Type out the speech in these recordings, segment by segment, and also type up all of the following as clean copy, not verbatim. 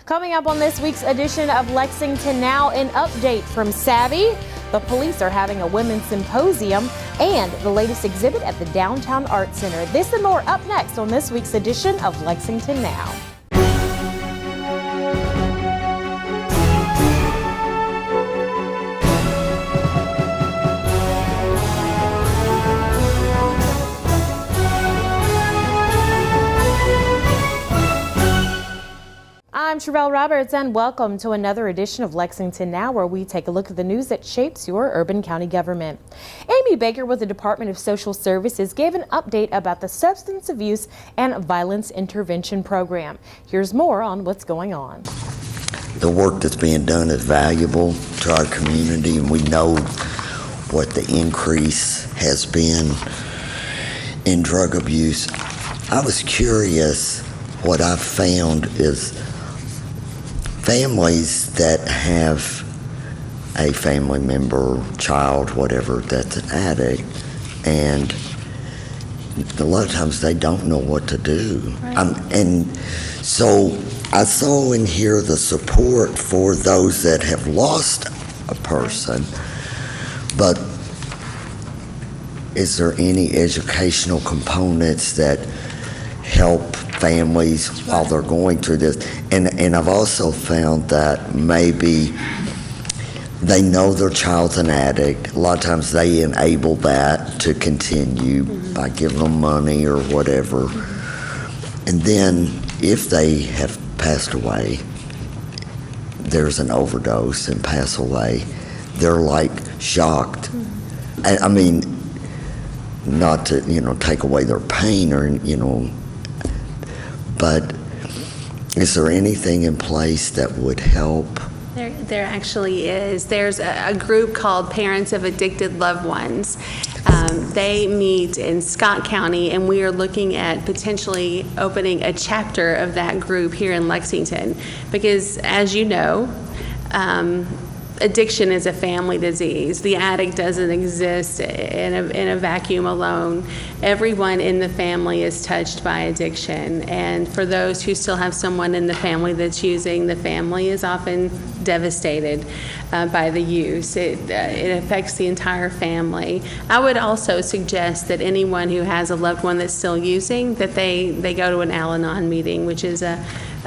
Coming up on this week's edition of Lexington Now, an update from Savvy. The police are having a women's symposium and the latest exhibit at the Downtown Art Center. This and more up next on this week's edition of Lexington Now. I'm Sherelle Roberts and welcome to another edition of Lexington Now, where we take a look at the news that shapes your urban county government. Amy Baker with the Department of Social Services gave an update about the Substance Abuse and Violence Intervention Program. Here's more on what's going on. The work that's being done is valuable to our community, and we know what the increase has been in drug abuse. I was curious. What I've found is families that have a family member, child, whatever, that's an addict, and a lot of times they don't know what to do. Right. And so I saw in here the support for those that have lost a person, but is there any educational components that help families while they're going through this? And I've also found that maybe they know their child's an addict. A lot of times they enable that to continue by giving them money or whatever. And then if they have passed away, there's an overdose and pass away, they're like shocked. I mean, not to, take away their pain or, but is there anything in place that would help? There actually is. There's a group called Parents of Addicted Loved Ones. They meet in Scott County, and we are looking at potentially opening a chapter of that group here in Lexington. Because, as you know, addiction is a family disease. The addict doesn't exist in a vacuum alone. Everyone in the family is touched by addiction, and for those who still have someone in the family that's using, the family is often devastated by the use. It affects the entire family. I would also suggest that anyone who has a loved one that's still using, that they go to an Al-Anon meeting, which is a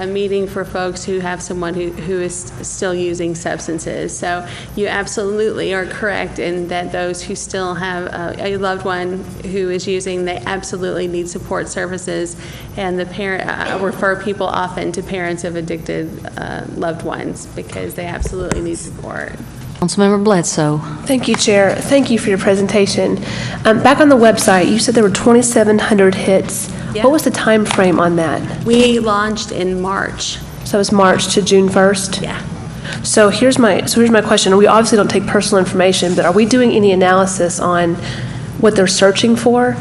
meeting for folks who have someone who is still using substances. So you absolutely are correct in that those who still have a loved one who is using, they absolutely need support services, and the parent refer people often to parents of addicted loved ones because they absolutely need support. Councilmember Bledsoe. Thank you, Chair. Thank you for your presentation. Back on the website, you said there were 2,700 hits. Yeah. What was the time frame on that? We launched in March. So it was March to June 1st? Yeah. So here's my question. We obviously don't take personal information, but are we doing any analysis on what they're searching for?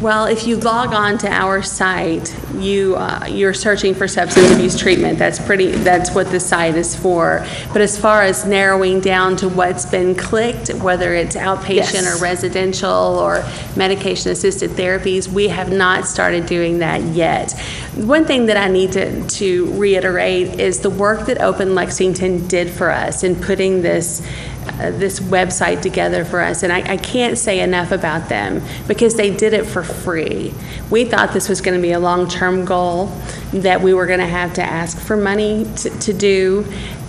Well, if you log on to our site, you're searching for substance abuse treatment. That's what the site is for. But as far as narrowing down to what's been clicked, whether it's outpatient Yes. or residential or medication-assisted therapies, we have not started doing that yet. One thing that I need to reiterate is the work that Open Lexington did for us in putting this website together for us, and I can't say enough about them because they did it for free. We thought this was going to be a long-term goal that we were going to have to ask for money to do,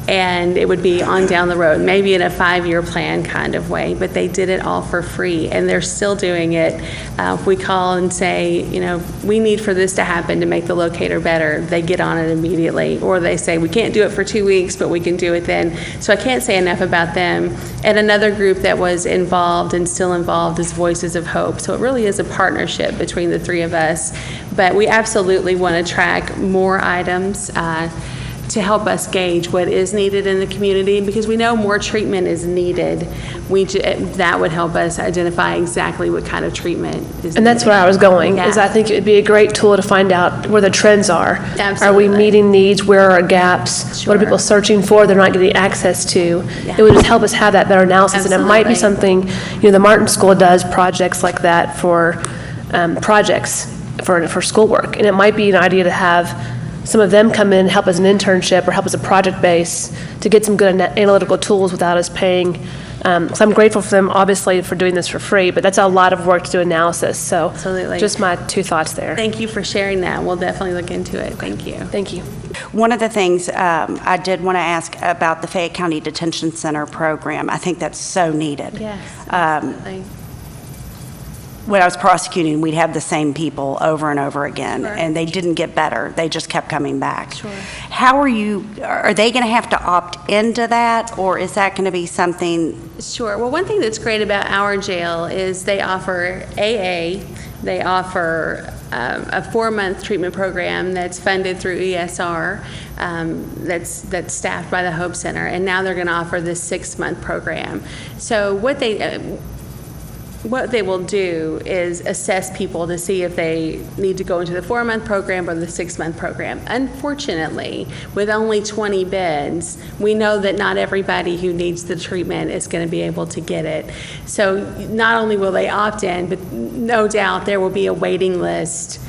and it would be on down the road, maybe in a 5-year plan kind of way, but they did it all for free, and they're still doing it. If we call and say, we need for this to happen to make the locator better, they get on it immediately, or they say, we can't do it for 2 weeks, but we can do it then. So I can't say enough about them. And another group that was involved and still involved is Voices of Hope. So it really is a partnership between the three of us, but we absolutely want to track more items to help us gauge what is needed in the community, because we know more treatment is needed. That would help us identify exactly what kind of treatment is And that's needed. where I was going, Yeah. is I think it would be a great tool to find out where the trends are. Absolutely. Are we meeting needs? Where are our gaps? Sure. What are people searching for they're not getting access to? Yeah. It would just help us have that better analysis. And it might be Absolutely. something, the Martin School does projects like that for projects for schoolwork. And it might be an idea to have some of them come in and help as an internship or help as a project base to get some good analytical tools without us paying. So I'm grateful for them, obviously, for doing this for free, but that's a lot of work to do analysis. So Absolutely. Just my 2 thoughts there. Thank you for sharing that. We'll definitely look into it. Thank you. Thank you. One of the things I did want to ask about the Fayette County Detention Center program. I think that's so needed. Yes, absolutely. When I was prosecuting, we'd have the same people over and over again, Sure. and they didn't get better. They just kept coming back. Sure. How are they going to have to opt into that, or is that going to be something? Sure. Well, one thing that's great about our jail is they offer AA. They offer a 4-month treatment program that's funded through ESR, that's staffed by the Hope Center, and now they're going to offer this 6-month program. So what they will do is assess people to see if they need to go into the 4-month program or the 6-month program. Unfortunately, with only 20 beds, we know that not everybody who needs the treatment is going to be able to get it. So not only will they opt in, but no doubt there will be a waiting list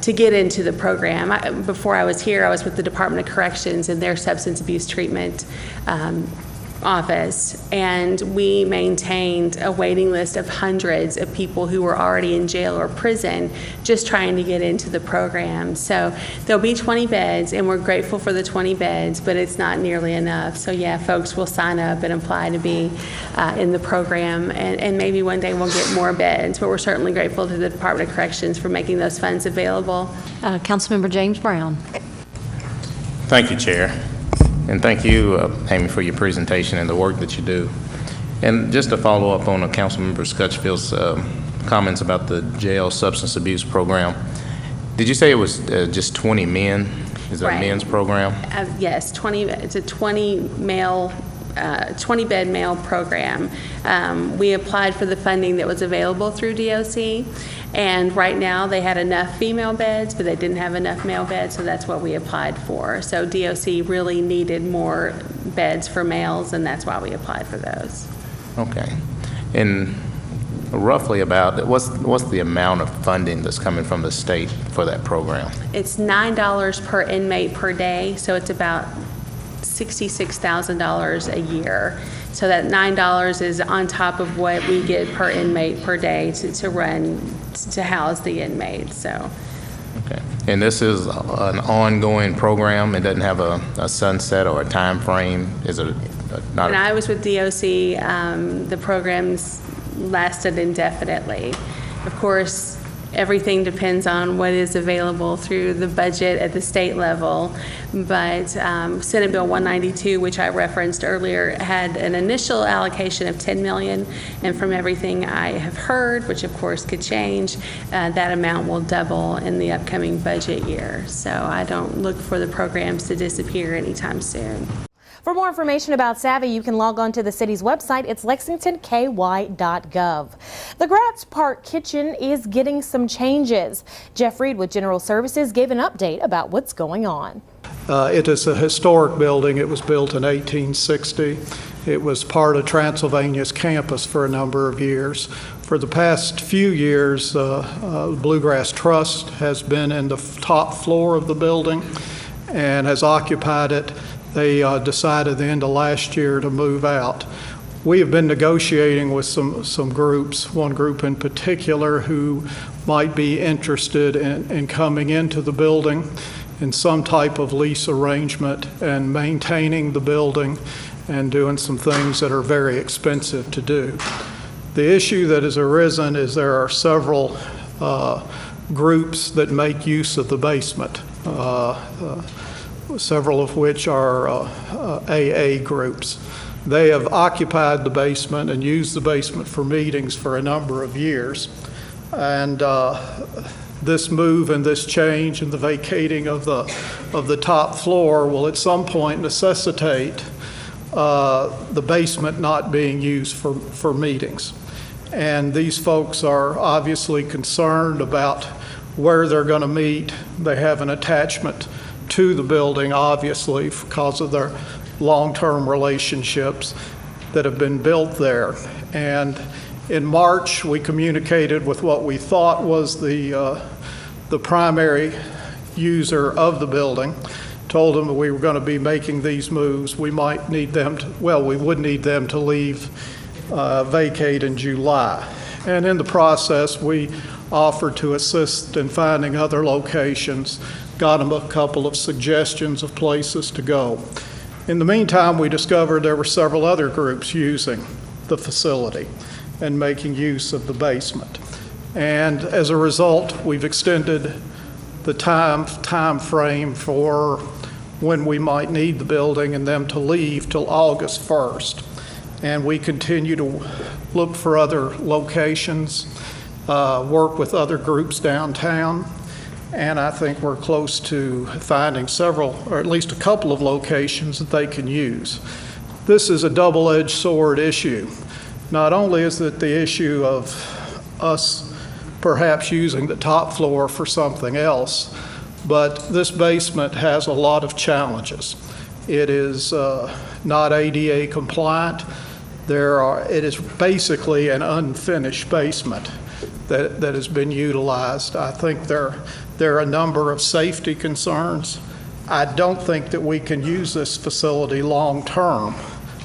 to get into the program. Before I was here, I was with the Department of Corrections and their substance abuse treatment office, and we maintained a waiting list of hundreds of people who were already in jail or prison just trying to get into the program. So there'll be 20 beds, and we're grateful for the 20 beds, but it's not nearly enough. So yeah, folks will sign up and apply to be in the program, and maybe one day we'll get more beds, but we're certainly grateful to the Department of Corrections for making those funds available. Councilmember James Brown. Thank you, Chair. And thank you, Amy, for your presentation and the work that you do. And just to follow up on Councilmember Scutchfield's comments about the jail substance abuse program, did you say it was just 20 men? Is that Right. a men's program? Yes, it's a 20-bed male program. We applied for the funding that was available through DOC, and right now they had enough female beds, but they didn't have enough male beds, so that's what we applied for. So DOC really needed more beds for males, and that's why we applied for those. Okay. And roughly about, what's the amount of funding that's coming from the state for that program? It's $9 per inmate per day, so it's about $66,000 a year. So that $9 is on top of what we get per inmate per day to house the inmates. So. Okay. And this is an ongoing program? It doesn't have a sunset or a time frame? Is it not? When I was with DOC, the programs lasted indefinitely. Of course, everything depends on what is available through the budget at the state level, but Senate Bill 192, which I referenced earlier, had an initial allocation of $10 million, and from everything I have heard, which of course could change, that amount will double in the upcoming budget year. So I don't look for the programs to disappear anytime soon. For more information about Savvy, you can log on to the city's website. It's lexingtonky.gov. The Gratz Park Kitchen is getting some changes. Jeff Reed with General Services gave an update about what's going on. It is a historic building. It was built in 1860. It was part of Transylvania's campus for a number of years. For the past few years, Bluegrass Trust has been in the top floor of the building and has occupied it. They decided at the end of last year to move out. We have been negotiating with some groups, one group in particular who might be interested in coming into the building in some type of lease arrangement and maintaining the building and doing some things that are very expensive to do. The issue that has arisen is there are several groups that make use of the basement. Several of which are AA groups. They have occupied the basement and used the basement for meetings for a number of years. And this move and this change and the vacating of the top floor will at some point necessitate the basement not being used for meetings. And these folks are obviously concerned about where they're going to meet. They have an attachment to the building, obviously, because of their long-term relationships that have been built there. And in March, we communicated with what we thought was the primary user of the building, told them that we were going to be making these moves. We might need them to, well, we would need them to leave, vacate in July. And in the process, we offered to assist in finding other locations, got them a couple of suggestions of places to go. In the meantime, we discovered there were several other groups using the facility and making use of the basement. And as a result, we've extended the time frame for when we might need the building and them to leave till August 1st. And we continue to look for other locations, work with other groups downtown, and I think we're close to finding several, or at least a couple of locations that they can use. This is a double-edged sword issue. Not only is it the issue of us perhaps using the top floor for something else, but this basement has a lot of challenges. It is not ADA compliant. It is basically an unfinished basement that has been utilized. I think there are a number of safety concerns. I don't think that we can use this facility long-term,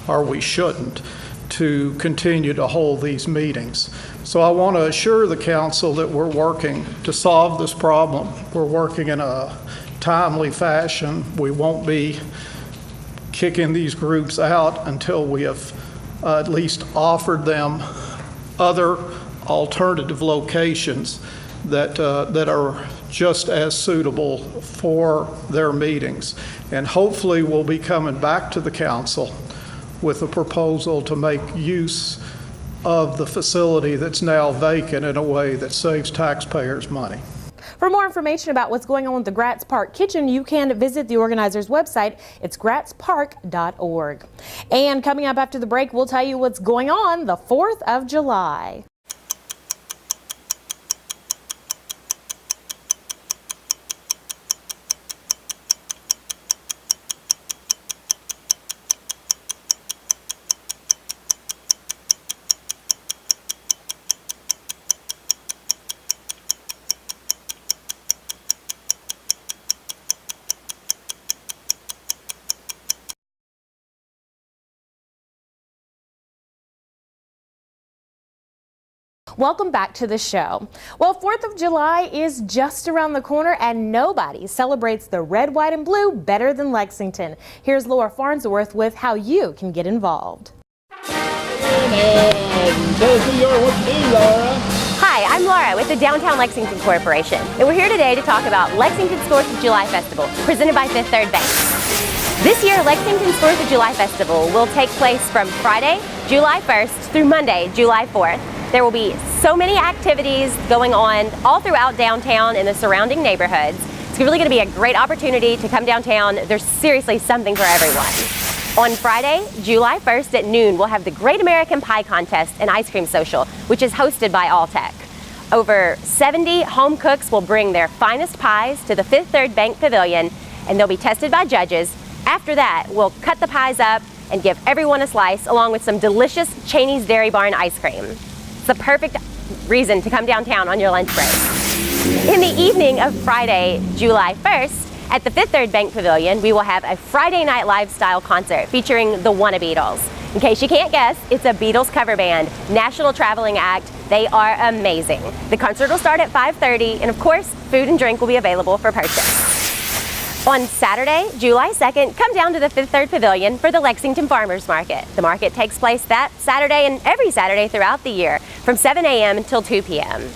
or we shouldn't, to continue to hold these meetings. So I want to assure the council that we're working to solve this problem. We're working in a timely fashion. We won't be kicking these groups out until we have at least offered them other alternative locations that are just as suitable for their meetings. And hopefully we'll be coming back to the council with a proposal to make use of the facility that's now vacant in a way that saves taxpayers money. For more information about what's going on with the Gratz Park Kitchen, you can visit the organizer's website. It's gratzpark.org. And coming up after the break, we'll tell you what's going on the 4th of July. Welcome back to the show. Well, 4th of July is just around the corner and nobody celebrates the red, white, and blue better than Lexington. Here's Laura Farnsworth with how you can get involved. Tell us who you are, what you do, Laura. Hi, I'm Laura with the Downtown Lexington Corporation, and we're here today to talk about Lexington's 4th of July Festival, presented by Fifth Third Bank. This year, Lexington's 4th of July Festival will take place from Friday, July 1st through Monday, July 4th. There will be so many activities going on all throughout downtown and the surrounding neighborhoods. It's really going to be a great opportunity to come downtown. There's seriously something for everyone. On Friday, July 1st at noon, we'll have the Great American Pie Contest and Ice Cream Social, which is hosted by Alltech. Over 70 home cooks will bring their finest pies to the Fifth Third Bank Pavilion, and they'll be tested by judges. After that, we'll cut the pies up and give everyone a slice, along with some delicious Cheney's Dairy Barn ice cream. It's the perfect reason to come downtown on your lunch break. In the evening of Friday, July 1st, at the Fifth Third Bank Pavilion, we will have a Friday Night Live style concert featuring the Wanna Beatles. In case you can't guess, it's a Beatles cover band, national traveling act. They are amazing. The concert will start at 5:30, and of course, food and drink will be available for purchase. On Saturday, July 2nd, come down to the Fifth Third Pavilion for the Lexington Farmers Market. The market takes place that Saturday and every Saturday throughout the year from 7 a.m. until 2 p.m.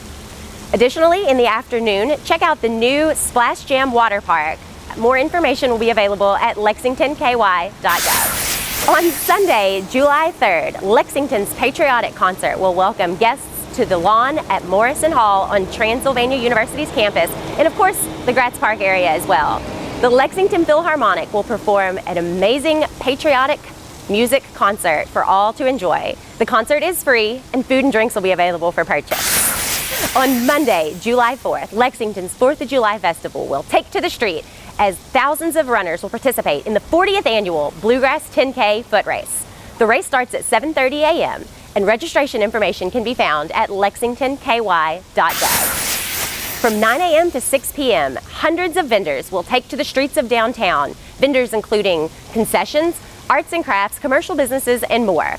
Additionally, in the afternoon, check out the new Splash Jam Water Park. More information will be available at lexingtonky.gov. On Sunday, July 3rd, Lexington's Patriotic Concert will welcome guests to the lawn at Morrison Hall on Transylvania University's campus, and of course, the Gratz Park area as well. The Lexington Philharmonic will perform an amazing patriotic music concert for all to enjoy. The concert is free, and food and drinks will be available for purchase. On Monday, July 4th, Lexington's 4th of July Festival will take to the street as thousands of runners will participate in the 40th annual Bluegrass 10K foot race. The race starts at 7:30 a.m. and registration information can be found at lexingtonky.gov. From 9 a.m. to 6 p.m., hundreds of vendors will take to the streets of downtown. Vendors including concessions, arts and crafts, commercial businesses, and more.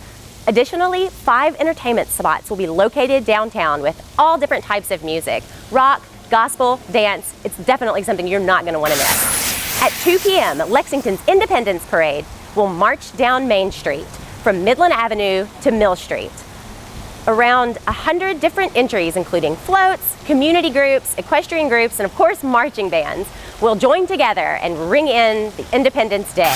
Additionally, 5 entertainment spots will be located downtown with all different types of music: rock, gospel, dance. It's definitely something you're not going to want to miss. At 2 p.m., Lexington's Independence Parade will march down Main Street from Midland Avenue to Mill Street. Around 100 different entries, including floats, community groups, equestrian groups, and of course marching bands, will join together and ring in the Independence Day.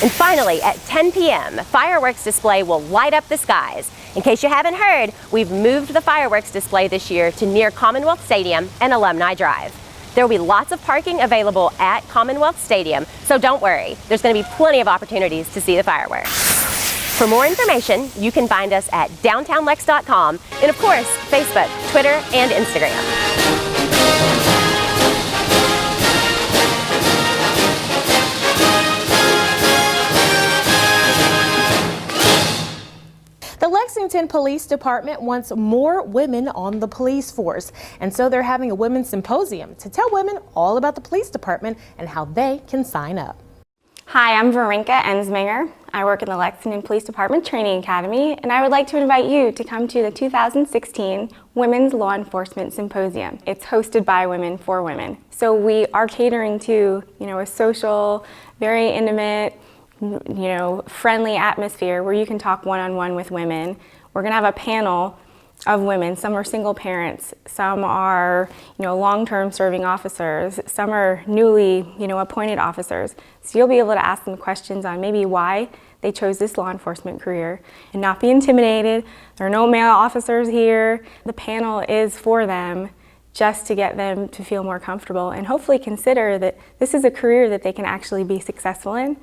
And finally, at 10 p.m., a fireworks display will light up the skies. In case you haven't heard, we've moved the fireworks display this year to near Commonwealth Stadium and Alumni Drive. There will be lots of parking available at Commonwealth Stadium, so don't worry, there's going to be plenty of opportunities to see the fireworks. For more information, you can find us at downtownlex.com and of course, Facebook, Twitter, and Instagram. The Lexington Police Department wants more women on the police force, and so they're having a women's symposium to tell women all about the police department and how they can sign up. Hi, I'm Veronica Ensminger. I work in the Lexington Police Department Training Academy, and I would like to invite you to come to the 2016 Women's Law Enforcement Symposium. It's hosted by women for women. So we are catering to, a social, very intimate, friendly atmosphere where you can talk one-on-one with women. We're going to have a panel of women. Some are single parents, some are, long-term serving officers, some are newly, appointed officers. So you'll be able to ask them questions on maybe why they chose this law enforcement career and not be intimidated. There are no male officers here. The panel is for them just to get them to feel more comfortable and hopefully consider that this is a career that they can actually be successful in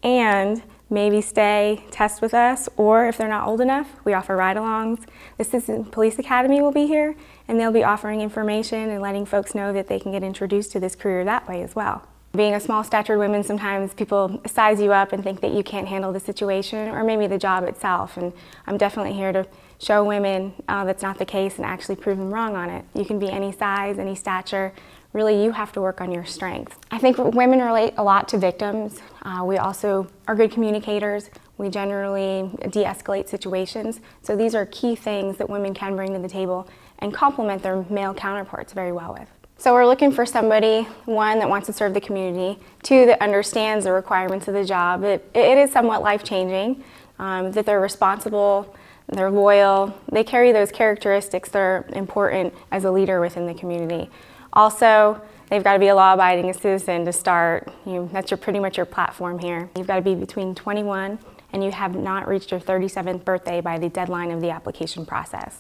and maybe test with us, or if they're not old enough, we offer ride-alongs. The Assistant Police Academy will be here, and they'll be offering information and letting folks know that they can get introduced to this career that way as well. Being a small-statured woman, sometimes people size you up and think that you can't handle the situation or maybe the job itself, and I'm definitely here to show women that's not the case and actually prove them wrong on it. You can be any size, any stature. Really, you have to work on your strengths. I think women relate a lot to victims. We also are good communicators. We generally de-escalate situations. So these are key things that women can bring to the table and complement their male counterparts very well with. So we're looking for somebody, one, that wants to serve the community, two, that understands the requirements of the job. It is somewhat life-changing, that they're responsible, they're loyal, they carry those characteristics that are important as a leader within the community. Also, they've got to be a law-abiding citizen to start. That's pretty much your platform here. You've got to be between 21 and you have not reached your 37th birthday by the deadline of the application process.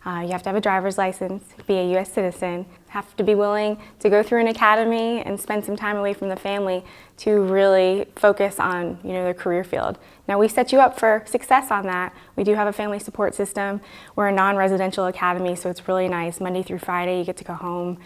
You have to have a driver's license, be a U.S. citizen, have to be willing to go through an academy and spend some time away from the family to really focus on their career field. Now we set you up for success on that. We do have a family support system. We're a non-residential academy, so it's really nice. Monday through Friday, you get to go home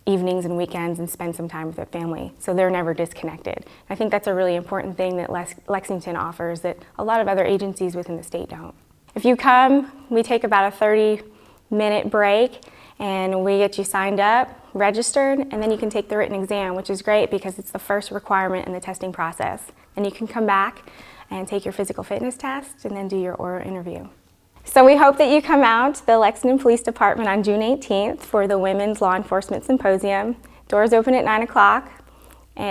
evenings and weekends and spend some time with their family, so they're never disconnected. I think that's a really important thing that Lexington offers that a lot of other agencies within the state don't. If you come, we take about a 30-minute break and we get you signed up, registered, and then you can take the written exam, which is great because it's the first requirement in the testing process. And you can come back and take your physical fitness test and then do your oral interview. So we hope that you come out to the Lexington Police Department on June 18th for the Women's Law Enforcement Symposium. Doors open at 9 o'clock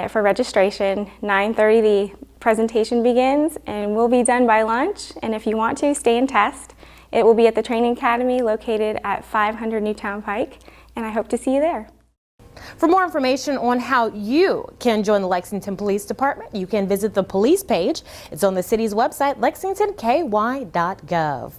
for registration. 9:30 the presentation begins and we'll be done by lunch. And if you want to, stay and test. It will be at the Training Academy located at 500 Newtown Pike, and I hope to see you there. For more information on how you can join the Lexington Police Department, you can visit the police page. It's on the city's website, lexingtonky.gov.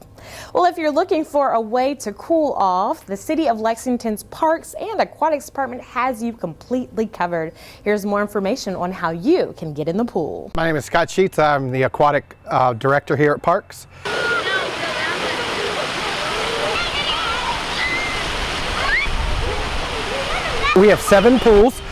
Well, if you're looking for a way to cool off, the City of Lexington's Parks and Aquatics Department has you completely covered. Here's more information on how you can get in the pool. My name is Scott Sheets. I'm the Aquatic Director here at Parks. We have 7 pools.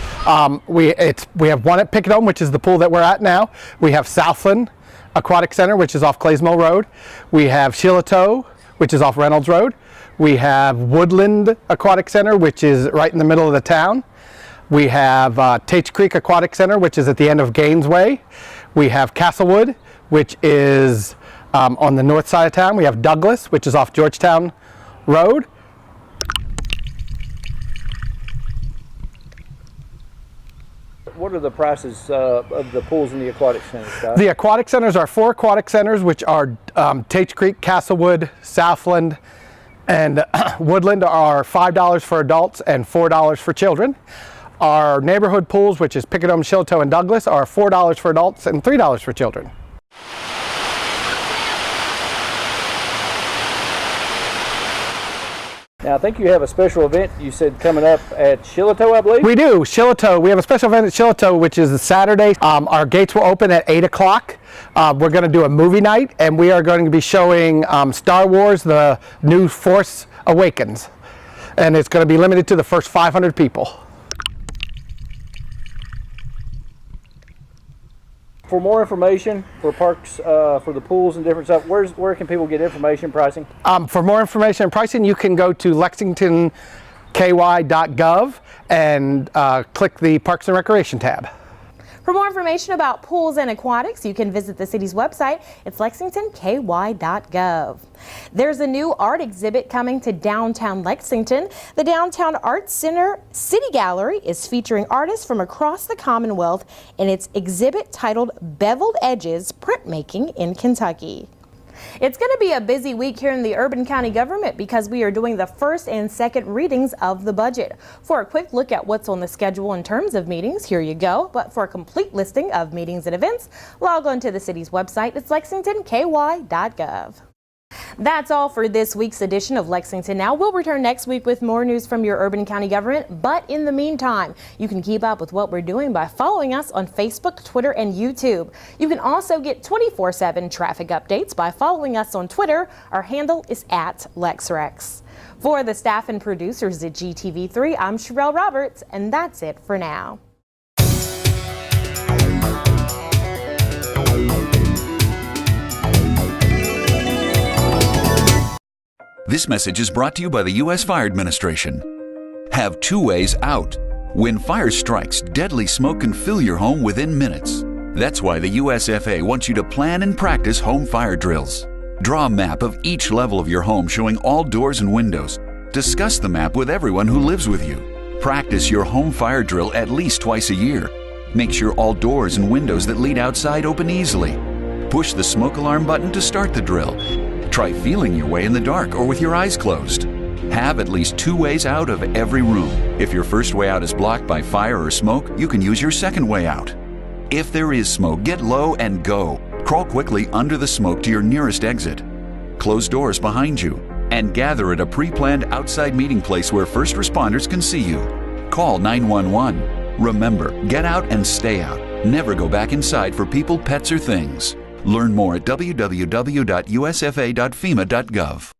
We have one at Picadome, which is the pool that we're at now. We have Southland Aquatic Center, which is off Claysmill Road. We have Shiloh, which is off Reynolds Road. We have Woodland Aquatic Center, which is right in the middle of the town. We have Tates Creek Aquatic Center, which is at the end of Gaines Way. We have Castlewood, which is on the north side of town. We have Douglas, which is off Georgetown Road. What are the prices of the pools in the aquatic centers, guys? The aquatic centers are 4 aquatic centers, which are Tates Creek, Castlewood, Southland, and Woodland are $5 for adults and $4 for children. Our neighborhood pools, which is Picadome, Shillitoe, and Douglas, are $4 for adults and $3 for children. Now, I think you have a special event, you said, coming up at Shillitoe, I believe? We do. Shillitoe. We have a special event at Shillitoe, which is Saturday. Our gates will open at 8 o'clock. We're going to do a movie night, and we are going to be showing Star Wars, The New Force Awakens. And it's going to be limited to the first 500 people. For more information for parks, for the pools and different stuff, where can people get information, pricing? For more information and pricing, you can go to lexingtonky.gov and click the Parks and Recreation tab. For more information about pools and aquatics, you can visit the city's website. It's lexingtonky.gov. There's a new art exhibit coming to downtown Lexington. The Downtown Arts Center City Gallery is featuring artists from across the Commonwealth in its exhibit titled Beveled Edges, Printmaking in Kentucky. It's going to be a busy week here in the Urban County government because we are doing the first and second readings of the budget. For a quick look at what's on the schedule in terms of meetings, here you go. But for a complete listing of meetings and events, log on to the city's website. It's lexingtonky.gov. That's all for this week's edition of Lexington Now. We'll return next week with more news from your Urban County government. But in the meantime, you can keep up with what we're doing by following us on Facebook, Twitter, and YouTube. You can also get 24/7 traffic updates by following us on Twitter. Our handle is @LexRex. For the staff and producers at GTV3, I'm Sherelle Roberts, and that's it for now. This message is brought to you by the U.S. Fire Administration. Have 2 ways out. When fire strikes, deadly smoke can fill your home within minutes. That's why the USFA wants you to plan and practice home fire drills. Draw a map of each level of your home showing all doors and windows. Discuss the map with everyone who lives with you. Practice your home fire drill at least twice a year. Make sure all doors and windows that lead outside open easily. Push the smoke alarm button to start the drill. Try feeling your way in the dark or with your eyes closed. Have at least 2 ways out of every room. If your first way out is blocked by fire or smoke, you can use your second way out. If there is smoke, get low and go. Crawl quickly under the smoke to your nearest exit. Close doors behind you and gather at a pre-planned outside meeting place where first responders can see you. Call 911. Remember, get out and stay out. Never go back inside for people, pets, or things. Learn more at www.usfa.fema.gov.